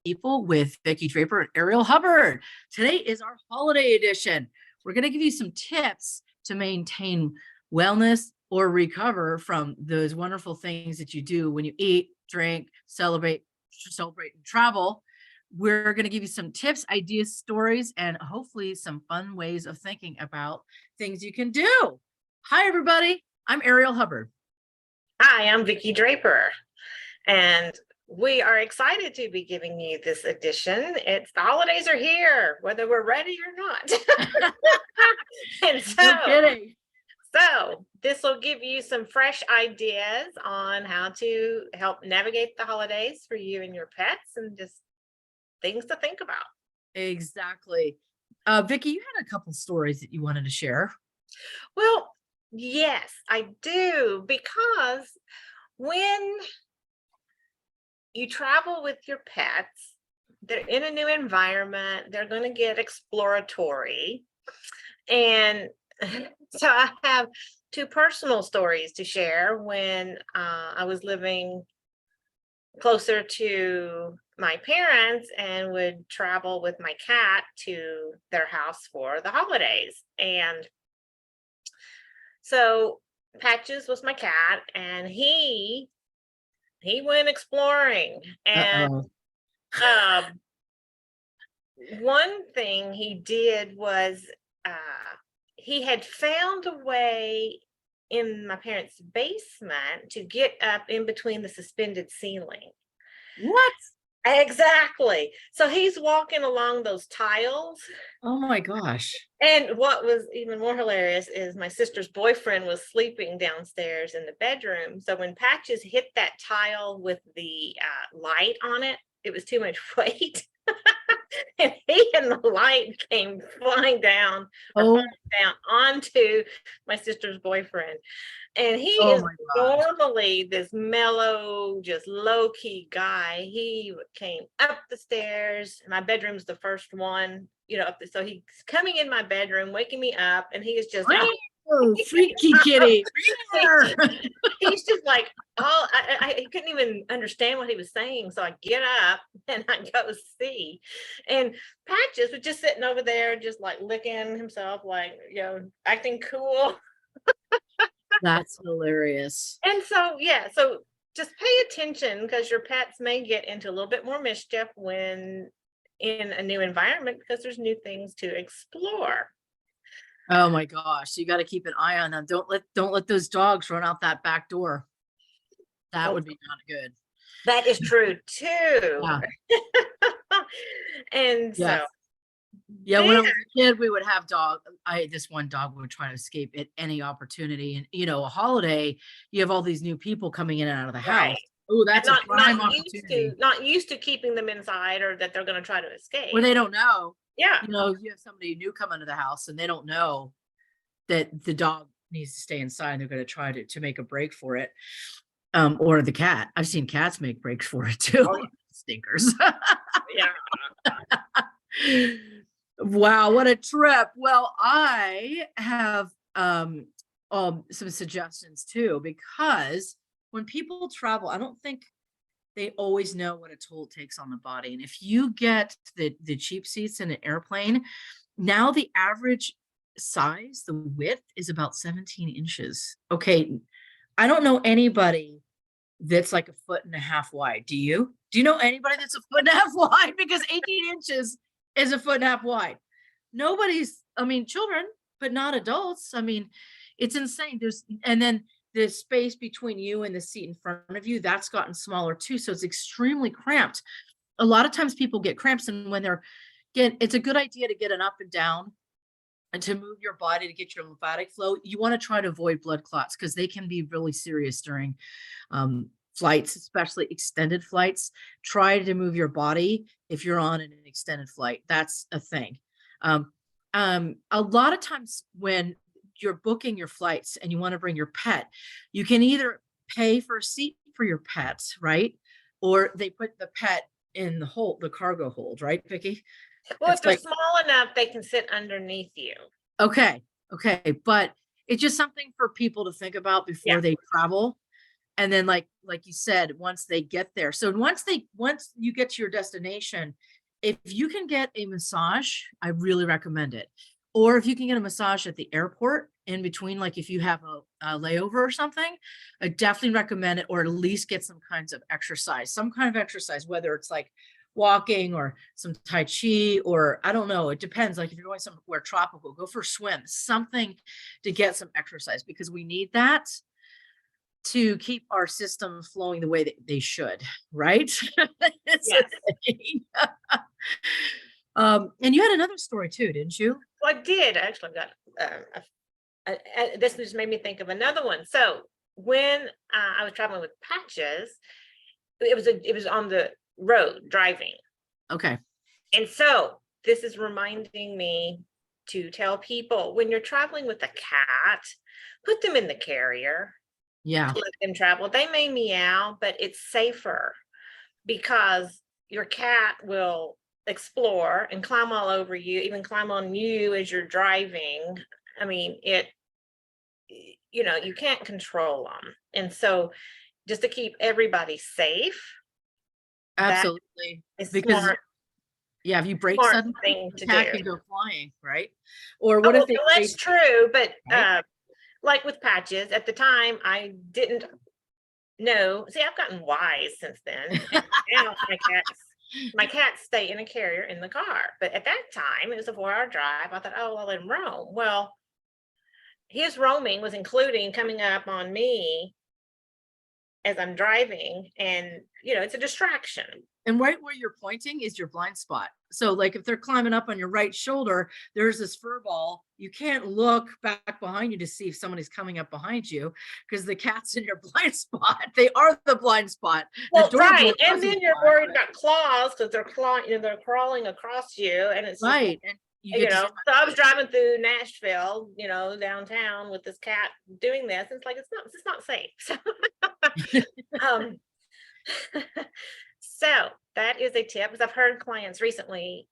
People with Vicki Draper and Ariel Hubbard. Today is our holiday edition. We're going to give you some tips to maintain wellness or recover from those wonderful things that you do when you eat, drink, celebrate, and travel. We're going to give you some tips, ideas, stories, and hopefully some fun ways of thinking about things you can do. Hi, everybody. I'm Ariel Hubbard. Hi, I'm Vicki Draper, and we are excited to be giving you this edition. The holidays are here, whether we're ready or not. And No kidding. So this will give you some fresh ideas on how to help navigate the holidays for you and your pets, and just things to think about. Exactly. Vicki, you had a couple stories that you wanted to share. Well, yes, I do, because when you travel with your pets, they're in a new environment, they're going to get exploratory. And so I have two personal stories to share. When I was living closer to my parents and would travel with my cat to their house for the holidays. And so Patches was my cat, and he went exploring. And one thing he did was he had found a way in my parents' basement to get up in between the suspended ceiling. What? Exactly. So he's walking along those tiles. Oh my gosh. And what was even more hilarious is my sister's boyfriend was sleeping downstairs in the bedroom. So when Patches hit that tile with the light on it, it was too much weight. And he and the light came flying down onto my sister's boyfriend. And he is normally this mellow, just low-key guy. He came up the stairs. My bedroom's the first one, so he's coming in my bedroom, waking me up, and he is just freaky kitty. He's just like, I couldn't even understand what he was saying. So I get up and I go see. And Patches was just sitting over there, just like licking himself, like, acting cool. That's hilarious. And so, so just pay attention, because your pets may get into a little bit more mischief when in a new environment, because there's new things to explore. Oh my gosh, so you got to keep an eye on them. Don't let those dogs run out that back door. That would be not good. That is true too. Yeah. And yes. When I was a kid, we would have this one dog would try to escape at any opportunity. And a holiday, you have all these new people coming in and out of the house. Oh, that's a prime opportunity. Not used to keeping them inside, or that they're going to try to escape. Or they don't know. Yeah. You have somebody new come into the house and they don't know that the dog needs to stay inside, and they're going to try to make a break for it. Or the cat. I've seen cats make breaks for it too. Oh, yeah. Stinkers. Yeah. Wow, what a trip. Well, I have some suggestions too, because when people travel, I don't think they always know what a toll it takes on the body. And if you get the cheap seats in an airplane, now the average size, the width is about 17 inches. Okay. I don't know anybody that's like 1.5 feet wide. Do you know anybody that's 1.5 feet wide? Because 18 inches is 1.5 feet wide. Children, but not adults. It's insane. And then the space between you and the seat in front of you, that's gotten smaller too. So it's extremely cramped. A lot of times people get cramps, and when it's a good idea to get an up and down and to move your body to get your lymphatic flow. You want to try to avoid blood clots, because they can be really serious during flights, especially extended flights. Try to move your body if you're on an extended flight. That's a thing. A lot of times when you're booking your flights and you want to bring your pet, you can either pay for a seat for your pet, right? Or they put the pet in the cargo hold, right, Vicki? Well, if they're small enough, they can sit underneath you. Okay. But it's just something for people to think about before they travel. And then like you said, once they get there. So once you get to your destination, if you can get a massage, I really recommend it. Or if you can get a massage at the airport in between, like if you have a layover or something, I definitely recommend it, or at least get some kinds of exercise, some kind of exercise, whether it's like walking or some Tai Chi, or I don't know, it depends. Like if you're going somewhere tropical, go for a swim, something to get some exercise, because we need that to keep our system flowing the way that they should, right? It's a Yes. thing. And you had another story too, didn't you? Well, I did. I actually got, this just made me think of another one. So when I was traveling with Patches, it was on the road driving. Okay. And so this is reminding me to tell people, when you're traveling with a cat, put them in the carrier, Yeah. let them travel. They may meow, but it's safer because your cat will explore and climb all over you, even climb on you as you're driving. I mean, you can't control them. And so just to keep everybody safe, that Absolutely. is Because smart, yeah, if you break smart suddenly, thing the to cat do. can go flying, right? Or Oh, what if they well, that's break, true, but right? like with Patches, at the time I didn't know. See, I've gotten wise since then. And now my cats stay in a carrier in the car. But at that time, it was a 4-hour drive. I thought, oh, I'll let him roam. Well, his roaming was including coming up on me as I'm driving, and it's a distraction. And right where you're pointing is your blind spot. So like if they're climbing up on your right shoulder, there's this fur ball. You can't look back behind you to see if somebody's coming up behind you, because the cat's in your blind spot. They are the blind spot. Well, The right, doorbell and was a then you're spot, worried about claws because they're they're crawling across you, and it's just right. And you get so I was driving through Nashville, downtown with this cat doing this. And it's like, it's not safe. So, um, so that is a tip, because I've heard clients recently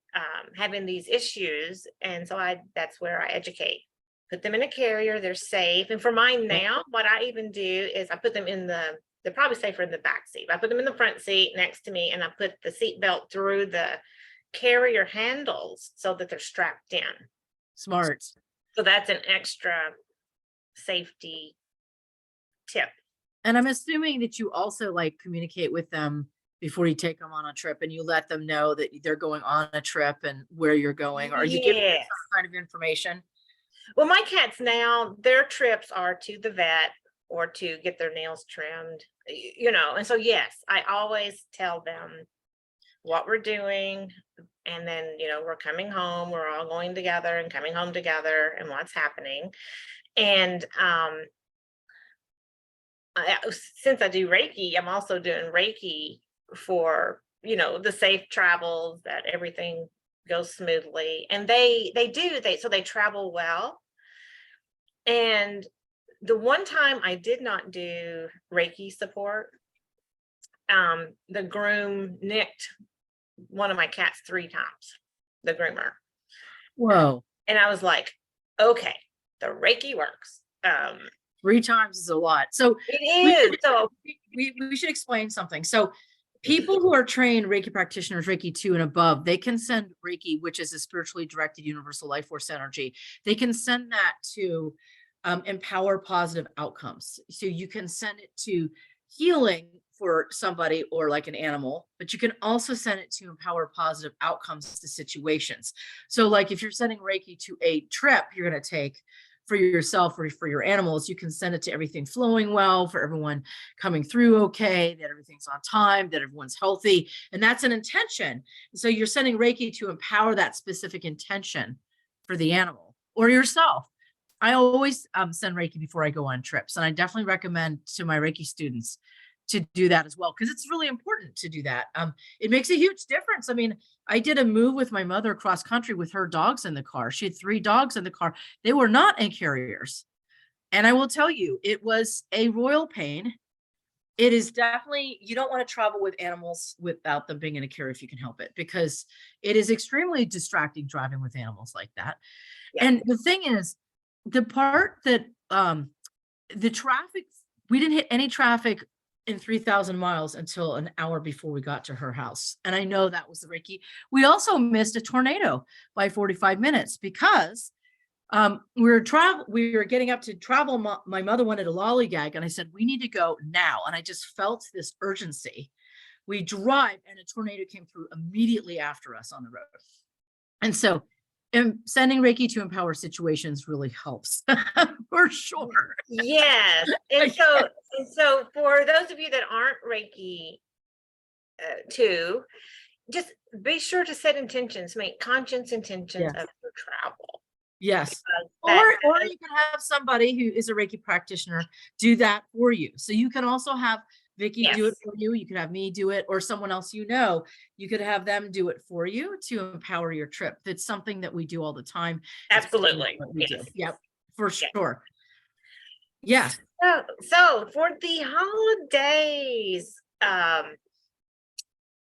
having these issues. And so that's where I educate. Put them in a carrier, they're safe. And for mine now, what I even do is I put them they're probably safer in the back seat. I put them in the front seat next to me, and I put the seat belt through the carrier handles so that they're strapped in. Smart. So that's an extra safety tip. And I'm assuming that you also like communicate with them before you take them on a trip, and you let them know that they're going on a trip and where you're going. Are you giving them Yes. some kind of information? Well, my cats now, their trips are to the vet or to get their nails trimmed, and so, yes, I always tell them what we're doing. And then, we're coming home, we're all going together and coming home together, and what's happening. And since I do Reiki, I'm also doing Reiki for, the safe travels, that everything goes smoothly. And so they travel well. And the one time I did not do Reiki support, the groom nicked one of my cats 3 times, the groomer. Whoa. And I was like, okay, the Reiki works. 3 times is a lot. So It is. So we should explain something. So people who are trained Reiki practitioners, Reiki 2 and above, they can send Reiki, which is a spiritually directed universal life force energy. They can send that to empower positive outcomes. So you can send it to healing for somebody or like an animal, but you can also send it to empower positive outcomes to situations. So like if you're sending Reiki to a trip you're going to take for yourself or for your animals, you can send it to everything flowing well, for everyone coming through okay, that everything's on time, that everyone's healthy. And that's an intention. So you're sending Reiki to empower that specific intention for the animal or yourself. I always send Reiki before I go on trips. And I definitely recommend to my Reiki students to do that as well, because it's really important to do that. It makes a huge difference. I mean, I did a move with my mother cross country with her dogs in the car. She had 3 dogs in the car. They were not in carriers. And I will tell you, it was a royal pain. It is definitely, you don't want to travel with animals without them being in a carrier if you can help it, because it is extremely distracting driving with animals like that. Yeah. And the thing is, the part that the traffic, we didn't hit any traffic in 3,000 miles until an hour before we got to her house. And I know that was the Reiki. We also missed a tornado by 45 minutes because we were getting up to travel. My mother wanted a lollygag, and I said, we need to go now. And I just felt this urgency. We drive, and a tornado came through immediately after us on the road. And so sending Reiki to empower situations really helps for sure. Yes. And so for those of you that aren't Reiki too, just be sure to set intentions, make conscious intentions Yes. of your travel. Yes. Because Or you can have somebody who is a Reiki practitioner do that for you. So you can also have Vicki do it Yes. for you. You could have me do it, or someone else you know. You could have them do it for you to empower your trip. That's something that we do all the time. It's part of Absolutely. what we do. Yes. Yep, for Yes. sure. Yes. So for the holidays,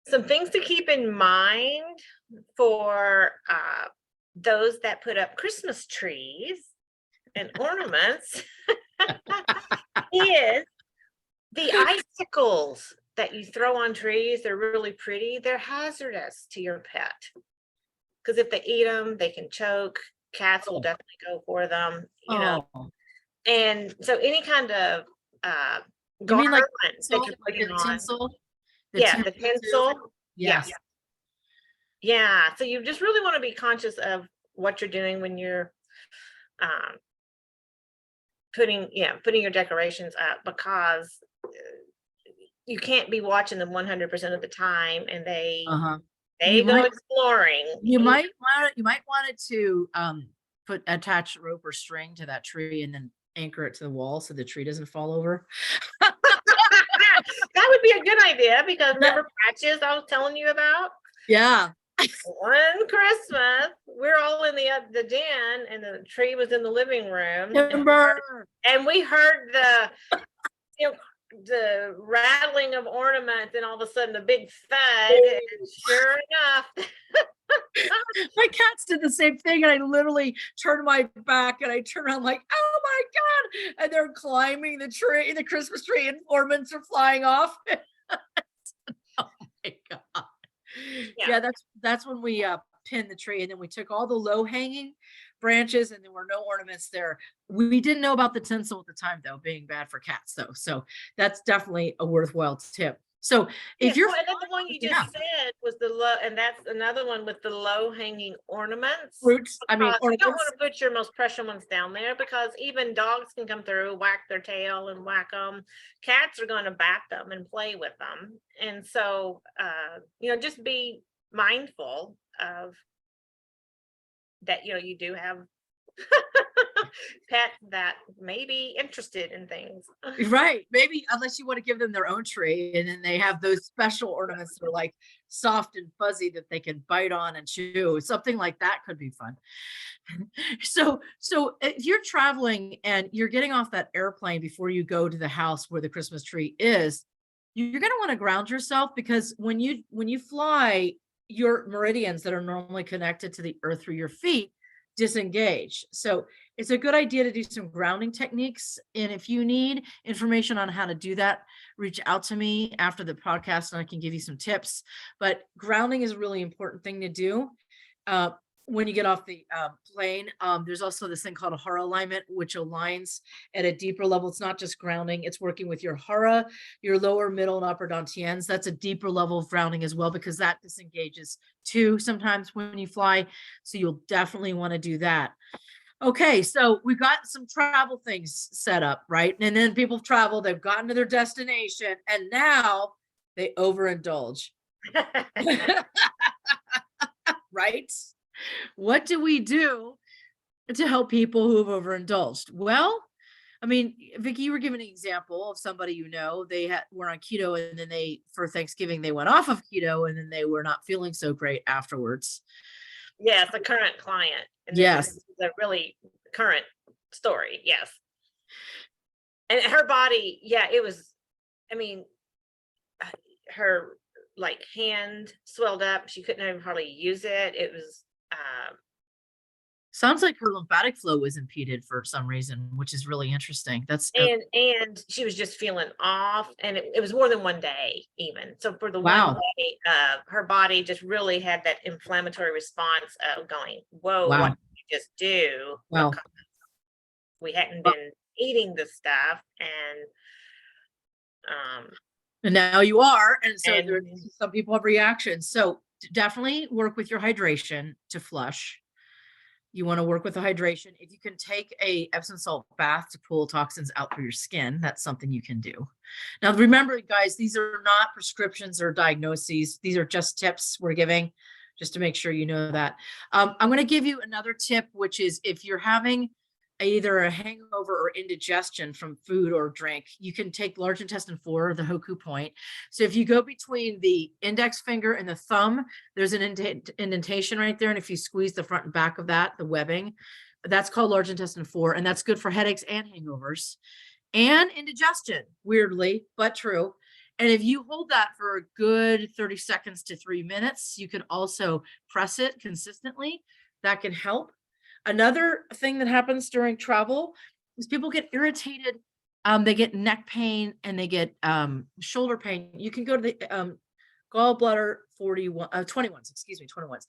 some things to keep in mind for those that put up Christmas trees and ornaments is the icicles that you throw on trees. They're really pretty. They're hazardous to your pet because if they eat them, they can choke. Cats will definitely go for them, you know. And so any kind of You mean like garland that tinsel, you're like putting the on. tinsel? Yeah, the tinsel. Yes. Yeah. So you just really want to be conscious of what you're doing when you're putting your decorations up, because you can't be watching them 100% of the time, and they You go might- exploring. You might want it to attach rope or string to that tree and then anchor it to the wall so the tree doesn't fall over. That would be a good idea, because remember Patches I was telling you about? Yeah. One Christmas, we're all in the den, and the tree was in the living room, and we heard the rattling of ornaments, and all of a sudden a big thud, and sure enough. My cats did the same thing, and I literally turned my back and I turned around like, oh my God. And they're climbing the tree, the Christmas tree, and ornaments are flying off. Oh my God. Yeah, that's when we pinned the tree, and then we took all the low hanging branches, and there were no ornaments there. We didn't know about the tinsel at the time, though, being bad for cats, though. So that's definitely a worthwhile tip. So if you're and then the one you just said was the low, and that's another one with the low hanging ornaments. Roots, you don't want to put your most precious ones down there, because even dogs can come through, whack their tail and whack them. Cats are going to bat them and play with them. And so, just be mindful of that. You do have pets that may be interested in things. Right. Maybe unless you want to give them their own tree, and then they have those special ornaments that are like soft and fuzzy that they can bite on and chew. Something like that could be fun. So if you're traveling and you're getting off that airplane before you go to the house where the Christmas tree is, you're going to want to ground yourself, because when you fly, your meridians that are normally connected to the earth through your feet disengage. So it's a good idea to do some grounding techniques. And if you need information on how to do that, reach out to me after the podcast and I can give you some tips. But grounding is a really important thing to do. When you get off the plane, there's also this thing called a hara alignment, which aligns at a deeper level. It's not just grounding, it's working with your hara, your lower, middle, and upper dantians. That's a deeper level of grounding as well, because that disengages too sometimes when you fly. So you'll definitely want to do that. Okay, so we've got some travel things set up, right? And then people have traveled, they've gotten to their destination, and now they overindulge. Right? What do we do to help people who've overindulged? Well, I mean, Vicki, you were giving an example of somebody they were on keto, and then for Thanksgiving, they went off of keto, and then they were not feeling so great afterwards. Yes, a current client. And yes. This is a really current story. Yes. And her body, it was, her hand swelled up. She couldn't even hardly use it. It was Sounds like her lymphatic flow was impeded for some reason, which is really interesting. That's And she was just feeling off, and it was more than one day even. So for the one wow. day, her body just really had that inflammatory response of going, whoa, what Wow. did we just do? Wow. Because we hadn't Well, been eating the stuff, um and now you are. And so there, and some people have reactions. So definitely work with your hydration to flush. You want to work with the hydration. If you can take a Epsom salt bath to pull toxins out through your skin, that's something you can do. Now, remember, guys, these are not prescriptions or diagnoses. These are just tips we're giving, just to make sure you know that. I'm going to give you another tip, which is if you're having either a hangover or indigestion from food or drink, you can take large intestine 4, the Hoku point. So if you go between the index finger and the thumb, there's an indentation right there. And if you squeeze the front and back of that, the webbing, that's called large intestine 4. And that's good for headaches and hangovers and indigestion, weirdly, but true. And if you hold that for a good 30 seconds to 3 minutes, you can also press it consistently. That can help. Another thing that happens during travel is people get irritated. They get neck pain and they get shoulder pain. You can go to the gallbladder 21s, excuse me, 21s.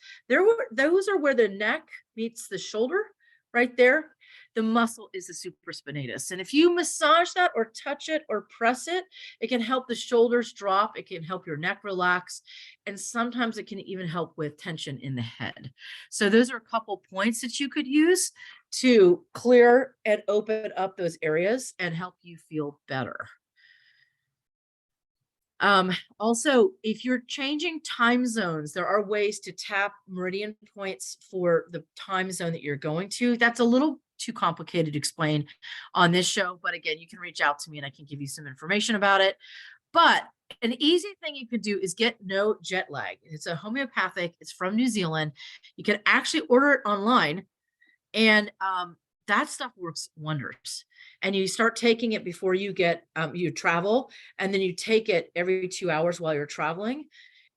Those are where the neck meets the shoulder right there. The muscle is the supraspinatus. And if you massage that or touch it or press it, it can help the shoulders drop. It can help your neck relax. And sometimes it can even help with tension in the head. So those are a couple points that you could use to clear and open up those areas and help you feel better. Also, if you're changing time zones, there are ways to tap meridian points for the time zone that you're going to. That's a little too complicated to explain on this show, but again, you can reach out to me and I can give you some information about it. But an easy thing you could do is get no jet lag. It's a homeopathic, it's from New Zealand. You can actually order it online, and that stuff works wonders. And you start taking it before you get you travel, and then you take it every 2 hours while you're traveling,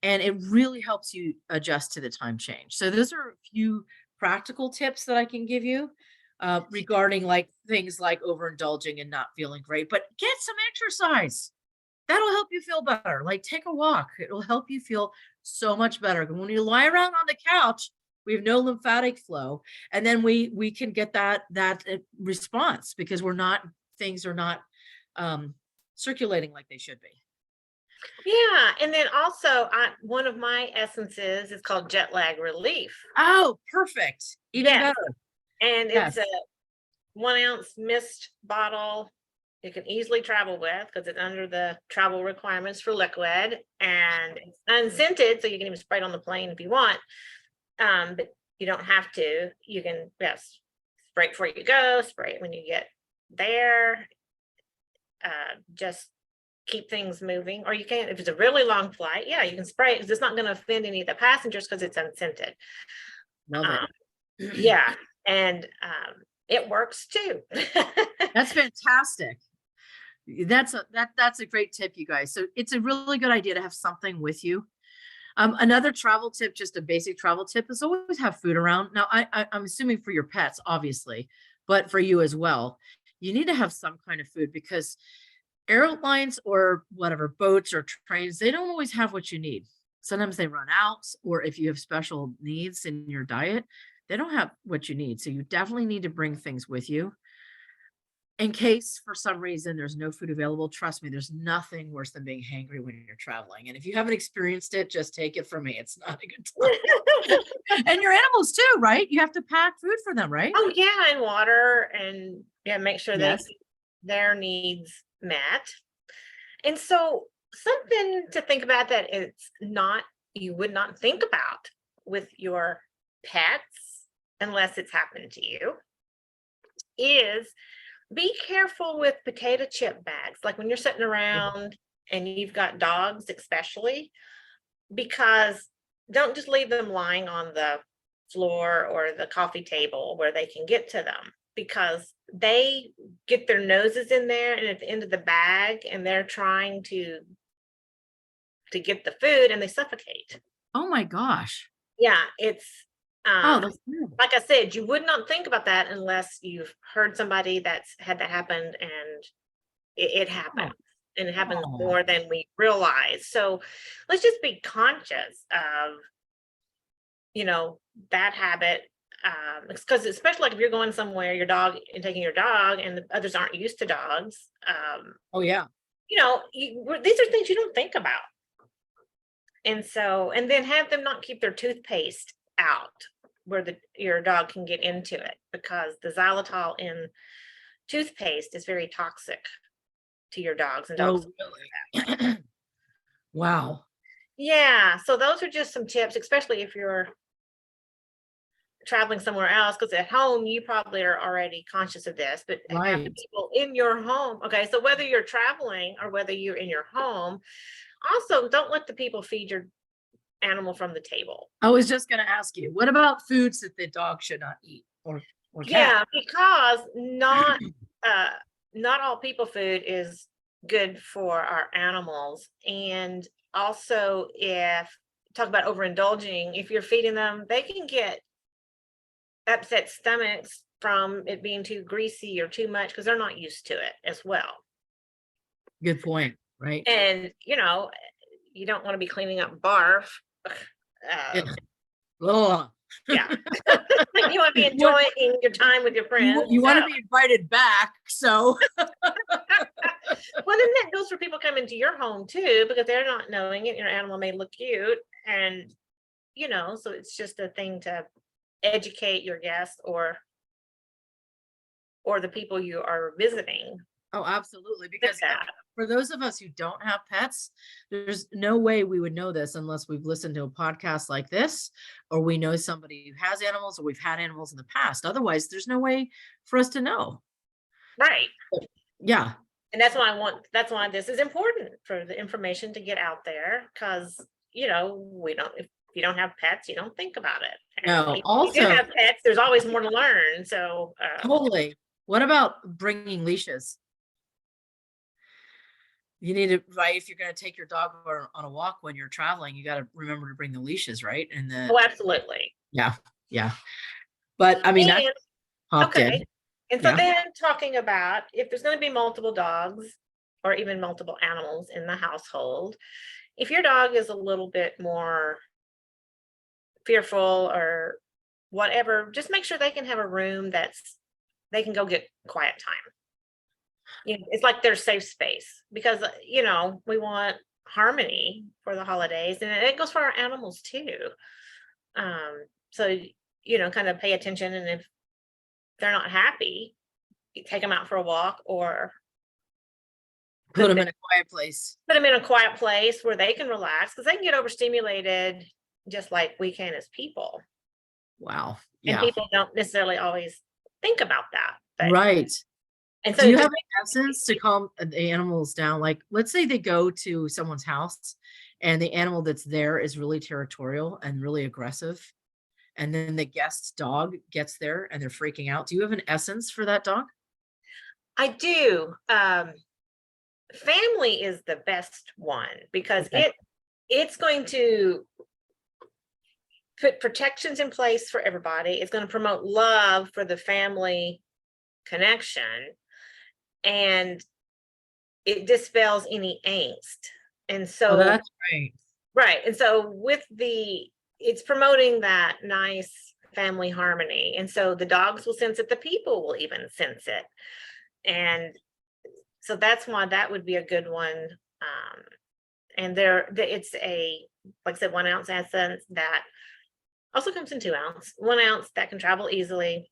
and it really helps you adjust to the time change. So those are a few practical tips that I can give you regarding like things like overindulging and not feeling great. But get some exercise. That'll help you feel better. Like take a walk. It'll help you feel so much better. When you lie around on the couch, we have no lymphatic flow, and then we can get that response because things are not circulating like they should be. yeah, and then also one of my essences is called jet lag relief. Oh, perfect. Even Yes. better. And Yes. it's a 1-ounce mist bottle you can easily travel with because it's under the travel requirements for liquid, and it's unscented, so you can even spray it on the plane if you want. But you don't have to. You can spray it before you go, spray it when you get there. Just keep things moving. Or you can, if it's a really long flight, yeah, you can spray it because it's not going to offend any of the passengers because it's unscented. Love it. Yeah, and it works too. That's fantastic. That's a great tip, you guys. So it's a really good idea to have something with you. Another travel tip, just a basic travel tip, is always have food around. Now, I'm assuming for your pets, obviously, but for you as well, you need to have some kind of food because airlines or whatever, boats or trains, they don't always have what you need. Sometimes they run out, or if you have special needs in your diet, they don't have what you need. So you definitely need to bring things with you. In case for some reason there's no food available, trust me, there's nothing worse than being hangry when you're traveling. And if you haven't experienced it, just take it from me. It's not a good time. And your animals too, right? You have to pack food for them, right? Oh yeah, and water, and yeah, make sure Yes. their needs met. And so something to think about that you would not think about with your pets unless it's happened to you is be careful with potato chip bags. Like when you're sitting around and you've got dogs, especially, because don't just leave them lying on the floor or the coffee table where they can get to them, because they get their noses in there and at the end of the bag and they're trying to get the food and they suffocate. Oh my gosh. Yeah, it's Oh, Um, that's good. like I said, you would not think about that unless you've heard somebody that's had that happen, and it happens. And it happens Oh, more than we realize. So let's just be conscious of, that habit. Because especially like if you're going somewhere, your dog and taking your dog, and the others aren't used to dogs, oh yeah. these are things you don't think about. And then have them not keep their toothpaste out where your dog can get into it, because the xylitol in toothpaste is very toxic to your dogs, and dogs. Oh, really? Wow. Yeah, so those are just some tips, especially if you're traveling somewhere else, because at home you probably are already conscious of this, but have the Right. people in your home. Okay, so whether you're traveling or whether you're in your home, also don't let the people feed your animal from the table. I was just gonna ask you, what about foods that the dog should not eat or cat? Yeah, because not all people food is good for our animals. And also, if talk about overindulging, if you're feeding them, they can get upset stomachs from it being too greasy or too much, because they're not used to it as well. Good point, right? And you don't want to be cleaning up barf. Yeah. Uh, Ugh. yeah. You want to be You want, enjoying your time with your friends. you want So, to be invited back, so well, then that goes for people coming to your home too, because they're not knowing it. Your animal may look cute, and so it's just a thing to educate your guests or the people you are visiting oh, absolutely. with Because that. for those of us who don't have pets, there's no way we would know this unless we've listened to a podcast like this, or we know somebody who has animals, or we've had animals in the past. Otherwise, there's no way for us to know. Right. Yeah. And that's why this is important, for the information to get out there, because we don't, if you don't have pets, you don't think about it. And No, if you also, do have pets, there's always more to learn. So totally. What about bringing leashes? You need to, right? If you're going to take your dog on a walk when you're traveling, you got to remember to bring the leashes, right? And oh, absolutely. yeah, yeah. But I mean, that's And popped in. okay. And so Yeah. then talking about if there's going to be multiple dogs or even multiple animals in the household, if your dog is a little bit more fearful or whatever, just make sure they can have a room they can go get quiet time. It's like their safe space, because we want harmony for the holidays, and it goes for our animals too. So kind of pay attention, and if they're not happy, you take them out for a walk, or Put them in a quiet place. put them in a quiet place where they can relax, because they can get overstimulated just like we can as people. Wow. And Yeah. people don't necessarily always think about that. But, Right. and so Do you have any essence to calm the animals down? Like, let's say they go to someone's house and the animal that's there is really territorial and really aggressive. And then the guest's dog gets there and they're freaking out. Do you have an essence for that dog? I do. Family is the best one, because Okay. it's going to put protections in place for everybody. It's going to promote love for the family connection, and it dispels any angst. And so Oh, that's right. right. And so it's promoting that nice family harmony. And so the dogs will sense it, the people will even sense it. And so that's why that would be a good one. And it's like I said, 1 ounce essence that also comes in 2 ounce, 1 ounce that can travel easily.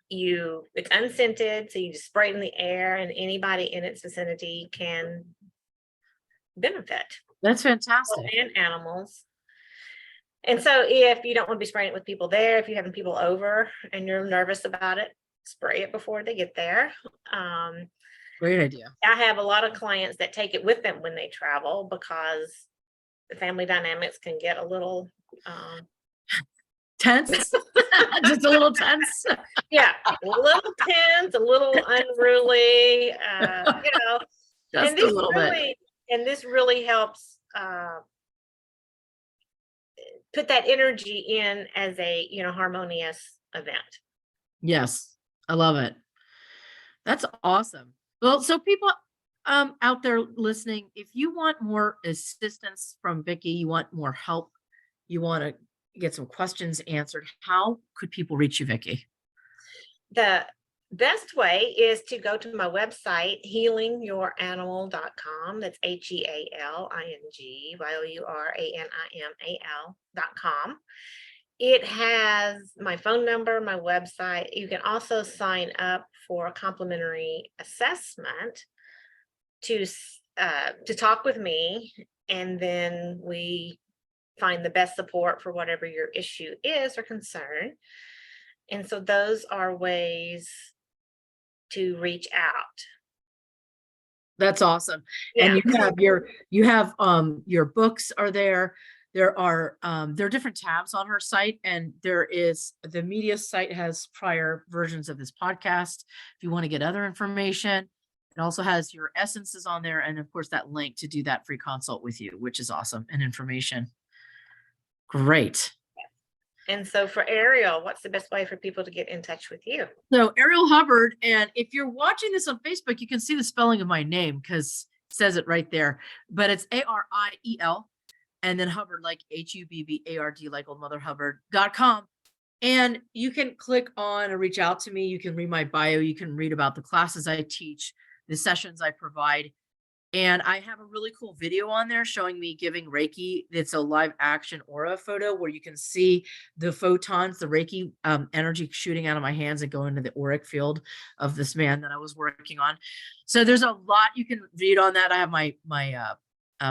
It's unscented, so you just spray it in the air, and anybody in its vicinity can benefit. That's fantastic. And animals. And so if you don't want to be spraying it with people there, if you're having people over and you're nervous about it, spray it before they get there. Great idea. I have a lot of clients that take it with them when they travel, because the family dynamics can get a little Tense. Just a little tense. yeah, a little tense, a little unruly, Just a little bit. and this really helps put that energy in as a, harmonious event. Yes, I love it. That's awesome. Well, so people out there listening, if you want more assistance from Vicki, you want more help, you want to get some questions answered, how could people reach you, Vicki? The best way is to go to my website, healingyouranimal.com. That's HEALINGYOURANIMAL.com. It has my phone number, my website. You can also sign up for a complimentary assessment to talk with me, and then we find the best support for whatever your issue is or concern. And so those are ways to reach out. That's awesome. Yeah. And you have your books are there. There are different tabs on her site, and there is the media site has prior versions of this podcast. If you want to get other information, it also has your essences on there, and of course that link to do that free consult with you, which is awesome, and information. Great. And so for Ariel, what's the best way for people to get in touch with you? So Ariel Hubbard, and if you're watching this on Facebook, you can see the spelling of my name because it says it right there, but it's Ariel and then Hubbard, like Hubbard, like old mother Hubbard.com. And you can click on or reach out to me. You can read my bio. You can read about the classes I teach, the sessions I provide. And I have a really cool video on there showing me giving Reiki. It's a live action aura photo where you can see the photons, the Reiki energy shooting out of my hands and going into the auric field of this man that I was working on. So there's a lot you can read on that. I have my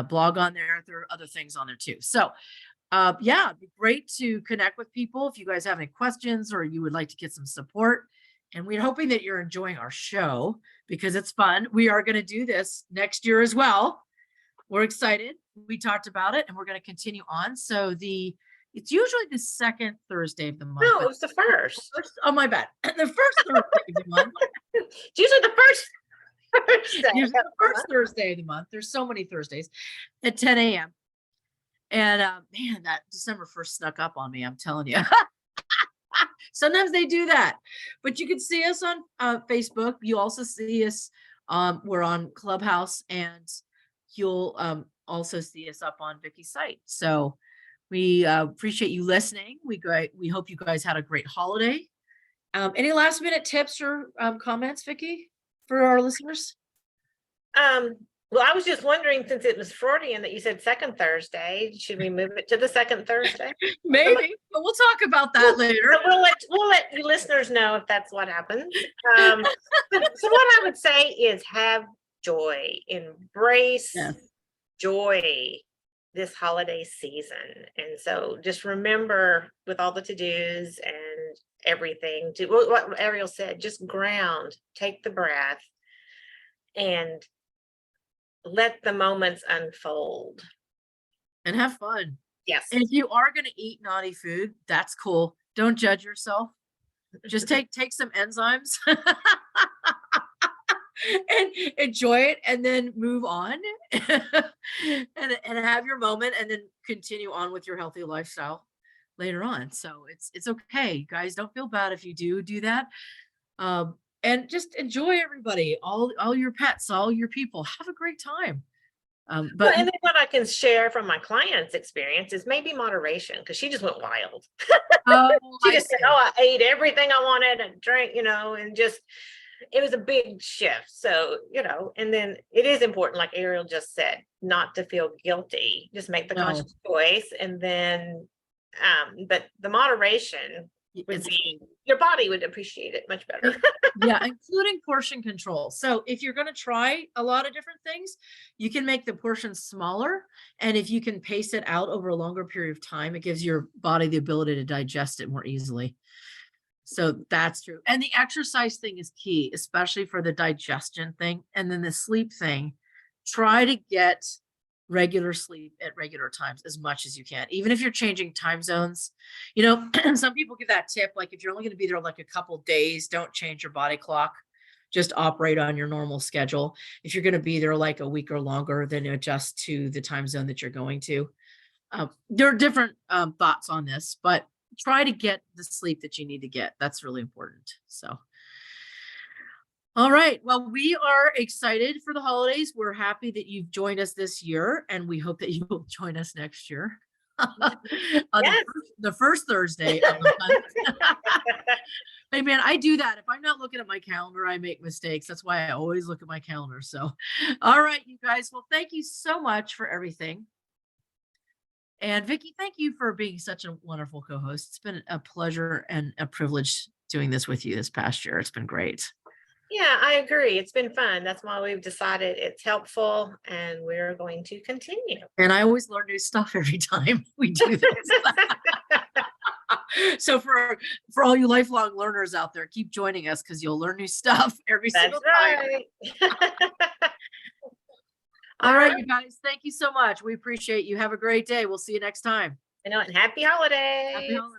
blog on there. There are other things on there too. So yeah, it'd be great to connect with people if you guys have any questions or you would like to get some support. And we're hoping that you're enjoying our show because it's fun. We are going to do this next year as well. We're excited. We talked about it and we're going to continue on. So it's usually the second Thursday of the month. No, it's the first. Oh, my bad. The first Thursday of the month. It's usually the first Thursday. Usually the first Thursday of the month. There's so many Thursdays at 10 a.m. And man, that December 1st snuck up on me. I'm telling you. Sometimes they do that, but you can see us on Facebook. You also see us. We're on Clubhouse, and you'll also see us up on Vicki's site. So we appreciate you listening. We hope you guys had a great holiday. Any last minute tips or comments, Vicki, for our listeners? Well, I was just wondering, since it was Freudian that you said second Thursday, should we move it to the second Thursday? Maybe, but we'll talk about that later. We'll let you listeners know if that's what happens. So what I would say is have joy, embrace joy this holiday season. And so just remember, with all the to-dos and everything, what Ariel said, just ground, take the breath, and let the moments unfold and have fun. Yes. And if you are going to eat naughty food, that's cool. Don't judge yourself. Just take some enzymes and enjoy it, and then move on and have your moment, and then continue on with your healthy lifestyle later on. So it's okay, guys. Don't feel bad if you do that. And just enjoy everybody, all your pets, all your people. Have a great time. And then what I can share from my client's experience is maybe moderation, because she just went wild. She just said, I ate everything I wanted and drank, and just, it was a big shift. So, and then it is important, like Ariel just said, not to feel guilty, just make the conscious choice. And then, but the moderation would be, your body would appreciate it much better. Yeah, including portion control. So if you're going to try a lot of different things, you can make the portions smaller. And if you can pace it out over a longer period of time, it gives your body the ability to digest it more easily. So that's true. And the exercise thing is key, especially for the digestion thing. And then the sleep thing, try to get regular sleep at regular times as much as you can, even if you're changing time zones. Some people give that tip, like if you're only going to be there like a couple days, don't change your body clock, just operate on your normal schedule. If you're going to be there like a week or longer, then adjust to the time zone that you're going to. there are different thoughts on this, but try to get the sleep that you need to get. That's really important. So, all right. Well, we are excited for the holidays. We're happy that you've joined us this year, and we hope that you will join us next year on Yes. the first Thursday of the month. Hey man, I do that. If I'm not looking at my calendar, I make mistakes. That's why I always look at my calendar. So, all right, you guys. Well, thank you so much for everything. And Vicki, thank you for being such a wonderful co-host. It's been a pleasure and a privilege doing this with you this past year. It's been great. Yeah, I agree. It's been fun. That's why we've decided it's helpful and we're going to continue. And I always learn new stuff every time we do this. So for all you lifelong learners out there, keep joining us because you'll learn new stuff every That's single time. right. All right, you guys, thank you so much. We appreciate you. Have a great day. We'll see you next time. And happy holidays. Happy holidays.